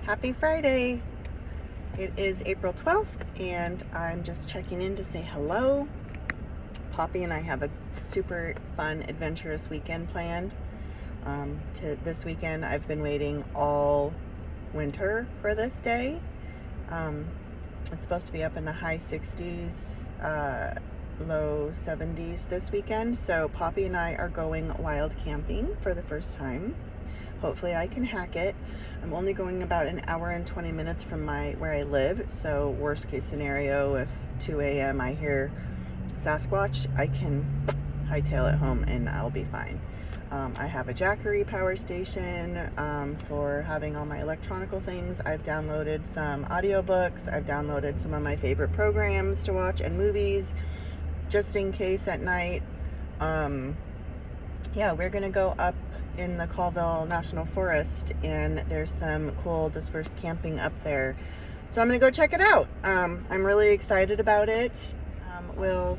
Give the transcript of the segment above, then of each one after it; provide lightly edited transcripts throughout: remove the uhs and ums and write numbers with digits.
Happy Friday. It is April 12th and I'm just checking in to say hello. Poppy and I have a super fun, adventurous weekend planned. This weekend I've been waiting all winter for this day. It's supposed to be up in the high 60s, low 70s this weekend. So Poppy and I are going wild camping for the first time. Hopefully I can hack it. I'm only going about an hour and 20 minutes from where I live, so worst case scenario, if 2 a.m. I hear Sasquatch, I can hightail it home and I'll be fine. I have a Jackery power station for having all my electronical things. I've downloaded some audiobooks. I've downloaded some of my favorite programs to watch and movies, just in case at night. Yeah, we're gonna go up in the Colville National Forest, and there's some cool dispersed camping up there. So I'm gonna go check it out. I'm really excited about it. We'll,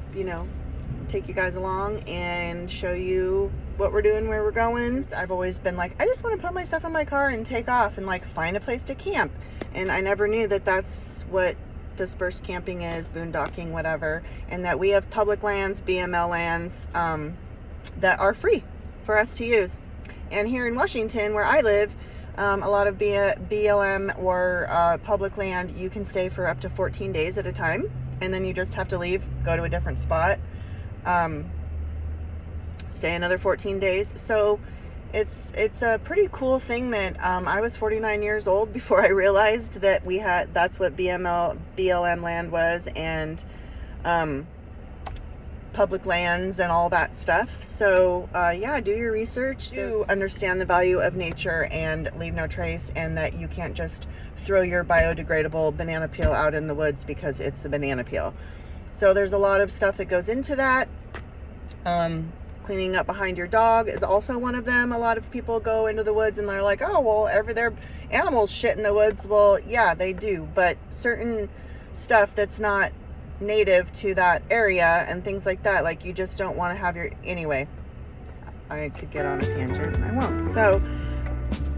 take you guys along and show you what we're doing, where we're going. I've always been like, I just want to put my stuff in my car and take off and find a place to camp. And I never knew that that's what dispersed camping is, boondocking, whatever, and that we have public lands, BML lands, that are free for us to use. And here in Washington, where I live, a lot of BLM or public land, you can stay for up to 14 days at a time, and then you just have to leave, go to a different spot, stay another 14 days. So it's a pretty cool thing that I was 49 years old before I realized that that's what BLM land was, and public lands and all that stuff. So yeah, do your research to understand the value of nature and leave no trace, and that you can't just throw your biodegradable banana peel out in the woods because it's a banana peel. So there's a lot of stuff that goes into that. Cleaning up behind your dog is also one of them. A lot of people go into the woods and they're like, oh, well, their animals shit in the woods. Well, yeah, they do, but certain stuff that's not native to that area and things like that, you just don't want to have anyway, I could get on a tangent and I won't. So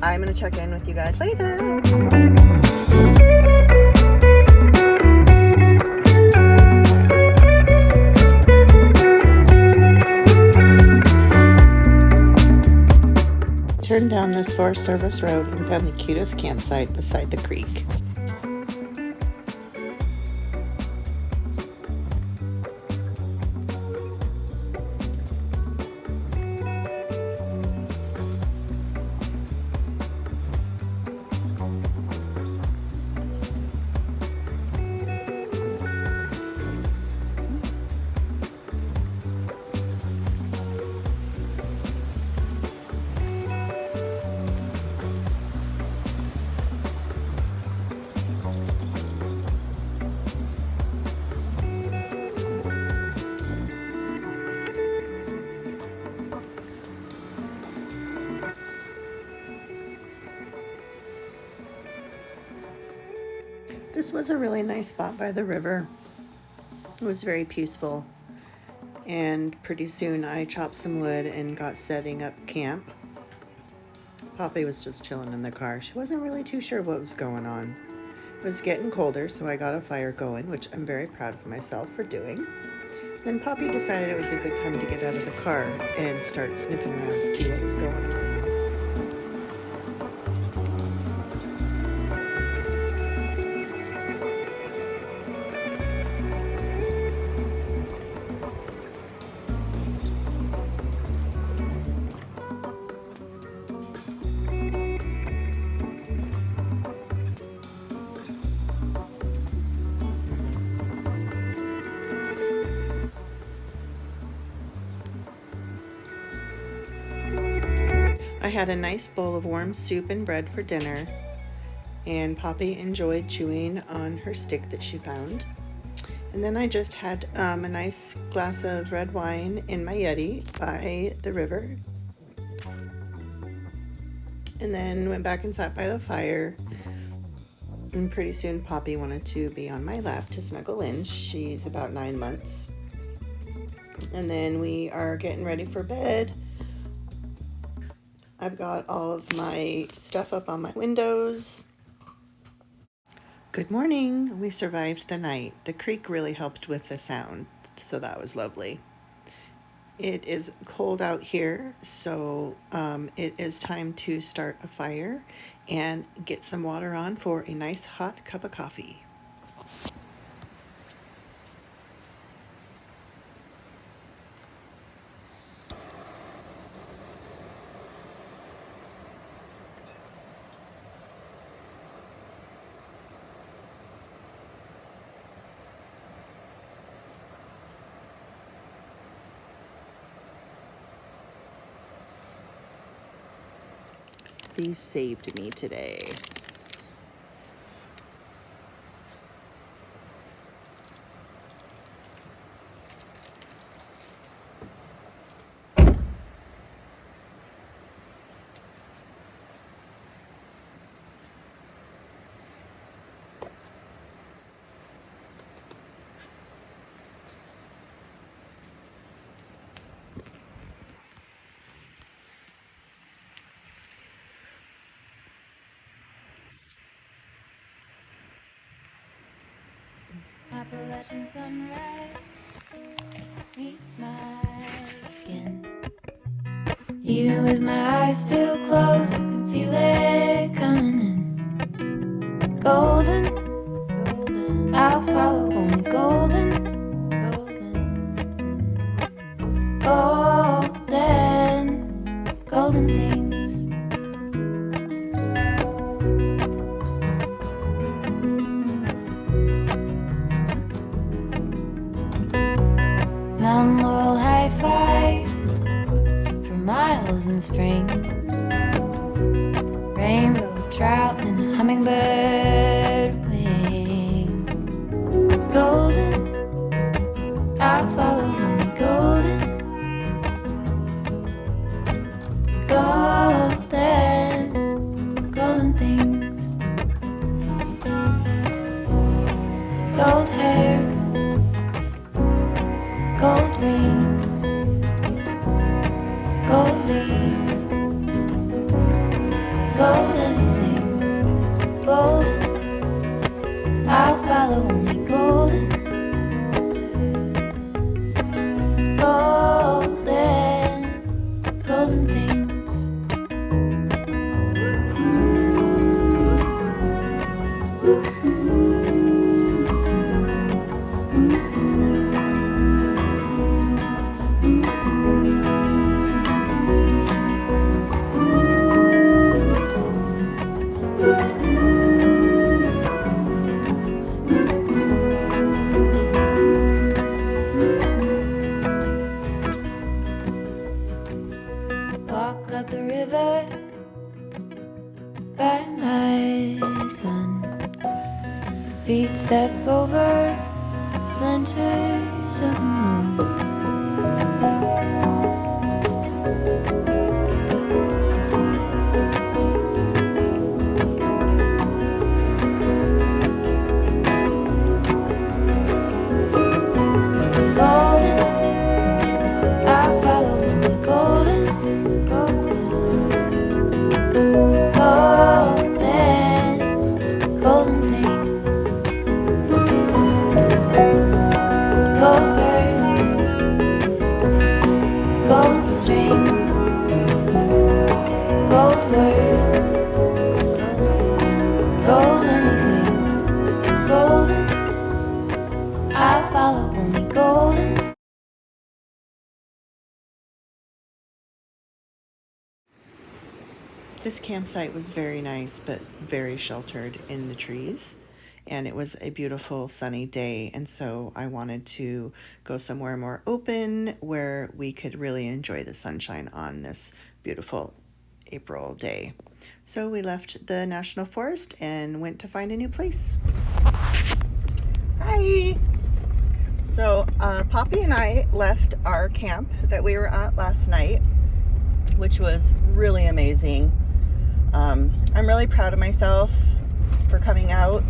I'm going to check in with you guys later. Turned down this Forest Service road and found the cutest campsite beside the creek. This was a really nice spot by the river. It was very peaceful, and pretty soon I chopped some wood and got setting up camp. Poppy was just chilling in the car. She wasn't really too sure what was going on. It was getting colder, so I got a fire going, which I'm very proud of myself for doing. Then Poppy decided it was a good time to get out of the car and start sniffing around to see what was going on. I had a nice bowl of warm soup and bread for dinner, and Poppy enjoyed chewing on her stick that she found. And then I just had a nice glass of red wine in my Yeti by the river. And then went back and sat by the fire. And pretty soon Poppy wanted to be on my lap to snuggle in. She's about 9 months. And then we are getting ready for bed. I've got all of my stuff up on my windows. Good morning. We survived the night. The creek really helped with the sound, so that was lovely. It is cold out here, so it is time to start a fire and get some water on for a nice hot cup of coffee. These saved me today. Appalachian sunrise meets my skin. Even with my eyes still closed, I can feel it coming in. Golden, golden, I'll follow only golden, golden, golden, golden things. Mountain laurel high fives for miles in spring. Rainbow trout and a hummingbird wing. Golden, I'll follow only golden, golden, golden things. Gold hair, gold rings, gold leaves, gold anything, golden, I'll follow only golden, golden, golden things. Walk up the river by my son. Feet step over splinters of the moon. Golden, I'll follow only golden, golden, golden, golden things. Gold birds, gold string, gold words, gold anything, golden, I'll follow only golden. This campsite was very nice, but very sheltered in the trees. And it was a beautiful sunny day. And so I wanted to go somewhere more open where we could really enjoy the sunshine on this beautiful April day. So we left the national forest and went to find a new place. Hi! So Poppy and I left our camp that we were at last night, which was really amazing. I'm really proud of myself for coming out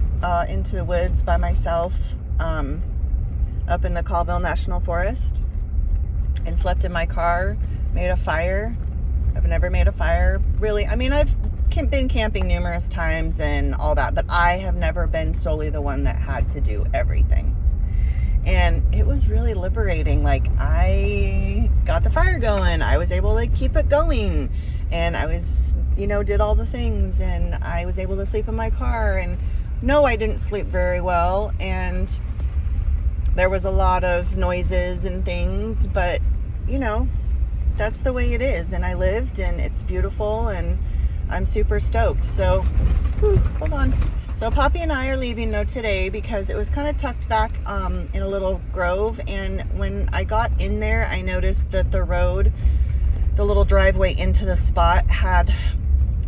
into the woods by myself up in the Colville National Forest, and slept in my car, made a fire. I've never made a fire, really. I mean, I've been camping numerous times and all that, but I have never been solely the one that had to do everything. And it was really liberating. Like, I got the fire going. I was able to keep it going. And I was, did all the things. And I was able to sleep in my car. And no, I didn't sleep very well. And there was a lot of noises and things. But, that's the way it is. And I lived, and it's beautiful. And I'm super stoked. So, hold on. So Poppy and I are leaving though today because it was kind of tucked back in a little grove, and when I got in there I noticed that the road, the little driveway into the spot had,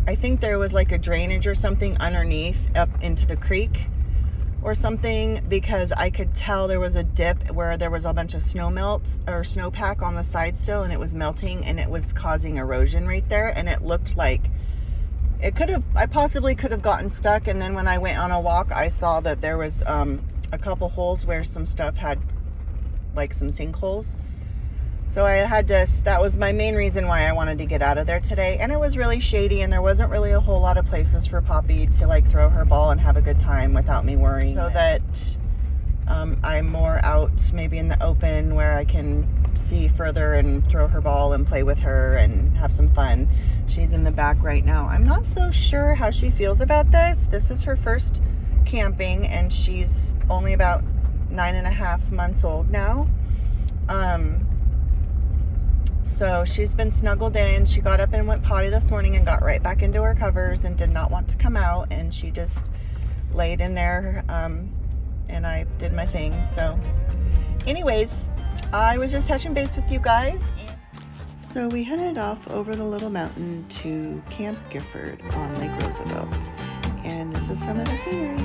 I think there was like a drainage or something underneath up into the creek or something, because I could tell there was a dip where there was a bunch of snow melt or snowpack on the side still, and it was melting and it was causing erosion right there, and it looked like I possibly could have gotten stuck. And then when I went on a walk, I saw that there was a couple holes where some stuff had like some sinkholes. So that was my main reason why I wanted to get out of there today. And it was really shady, and there wasn't really a whole lot of places for Poppy to like throw her ball and have a good time without me worrying. So that I'm more out maybe in the open where I can see further and throw her ball and play with her and have some fun. She's in the back right now. I'm not so sure how she feels about this. This is her first camping, and she's only about 9.5 months old now. So she's been snuggled in. She got up and went potty this morning and got right back into her covers and did not want to come out, and she just laid in there, and I did my thing. So anyways, I was just touching base with you guys. So we headed off over the little mountain to Camp Gifford on Lake Roosevelt, and this is some of the scenery.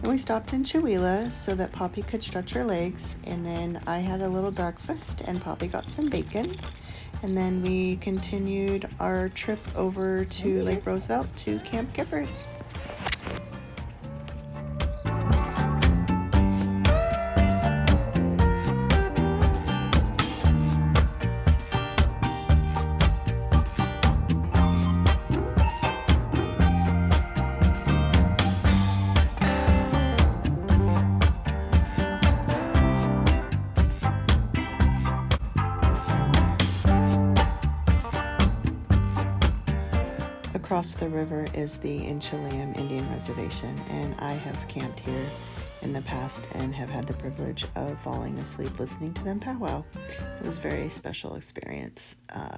We stopped in Chewelah so that Poppy could stretch her legs, and then I had a little breakfast and Poppy got some bacon, and then we continued our trip over to Lake Roosevelt to Camp Gifford. Across the river is the Inchilium Indian Reservation, and I have camped here in the past and have had the privilege of falling asleep listening to them powwow. It was a very special experience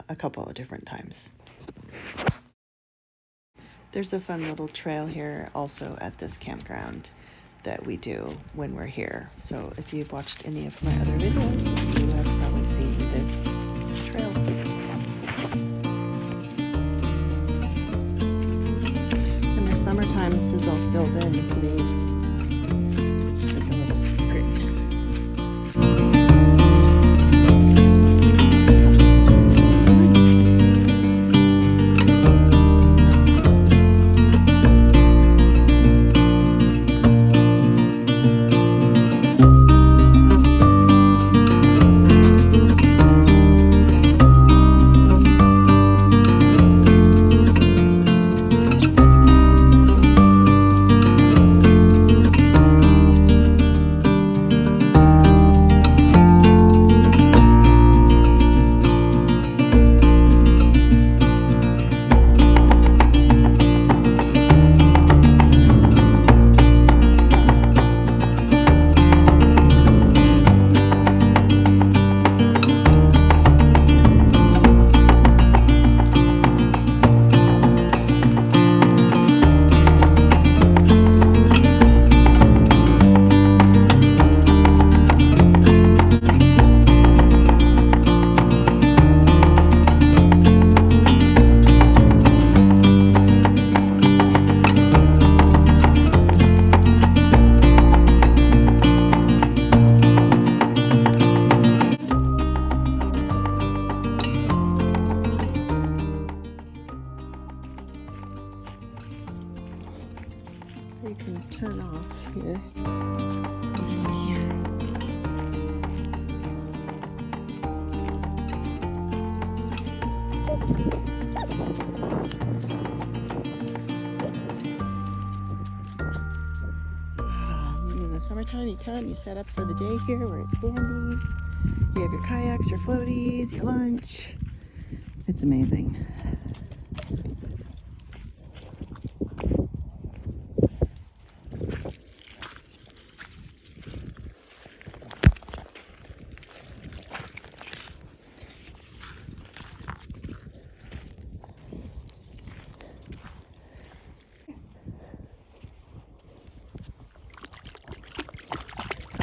a couple of different times. There's a fun little trail here also at this campground that we do when we're here. So if you've watched any of my other videos, you have probably seen this trail. Summertime, this is all filled in with leaves. It's like a little secret. You come, you set up for the day here where it's sandy. You have your kayaks, your floaties, your lunch. It's amazing.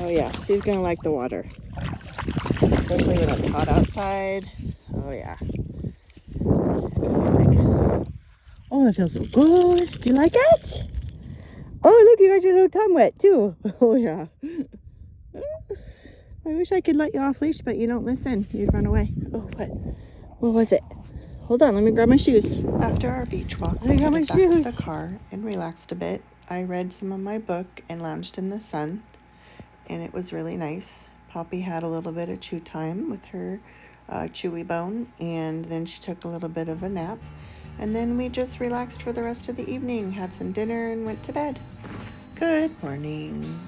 Oh yeah, she's gonna like the water. Especially when it's hot outside. Oh yeah. She's gonna like, oh, that feels so good. Do you like it? Oh, look, you got your little tongue wet too. Oh yeah. I wish I could let you off leash, but you don't listen. You'd run away. Oh, what? What was it? Hold on, let me grab my shoes. After our beach walk, we headed back to the car and relaxed a bit. I read some of my book and lounged in the sun, and it was really nice. Poppy had a little bit of chew time with her chewy bone, and then she took a little bit of a nap. And then we just relaxed for the rest of the evening, had some dinner, and went to bed. Good morning.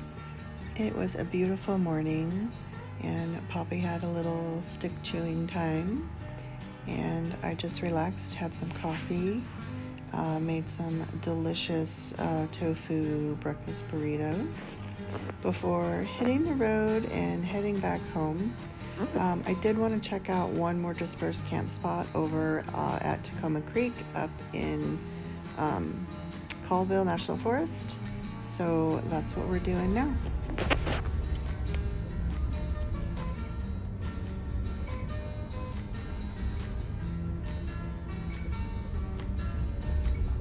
It was a beautiful morning, and Poppy had a little stick chewing time. And I just relaxed, had some coffee, made some delicious tofu breakfast burritos before hitting the road and heading back home. I did want to check out one more dispersed camp spot over at Tacoma Creek up in Colville National Forest. So that's what we're doing now.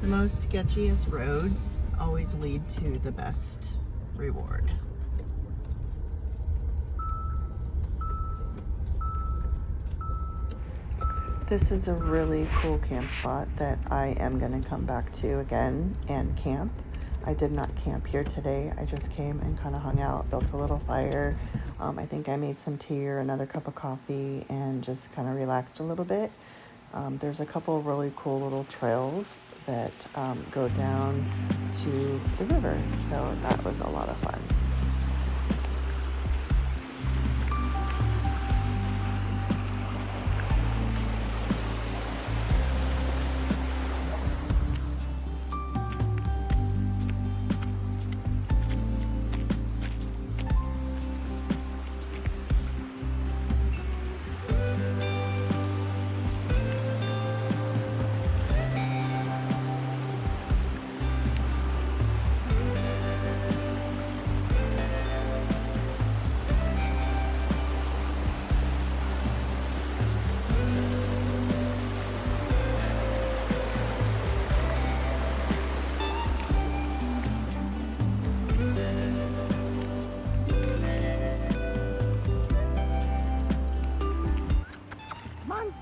The most sketchiest roads always lead to the best reward. This is a really cool camp spot that I am going to come back to again and camp. I did not camp here today. I just came and kind of hung out, built a little fire. I think I made some tea or another cup of coffee and just kind of relaxed a little bit. There's a couple of really cool little trails that go down to the river, so that was a lot of fun.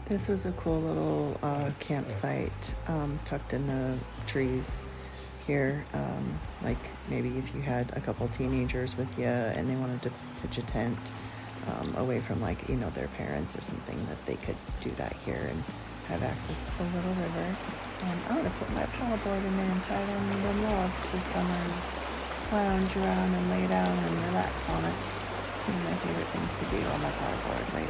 This was a cool little campsite tucked in the trees here. Like maybe if you had a couple teenagers with you and they wanted to pitch a tent away from like, you know, their parents or something, that they could do that here and have access to the little river. I'm going to put my paddleboard in there and tie down them logs this summer. Just lounge around and lay down and relax on it. One of my favorite things to do on my paddleboard, lay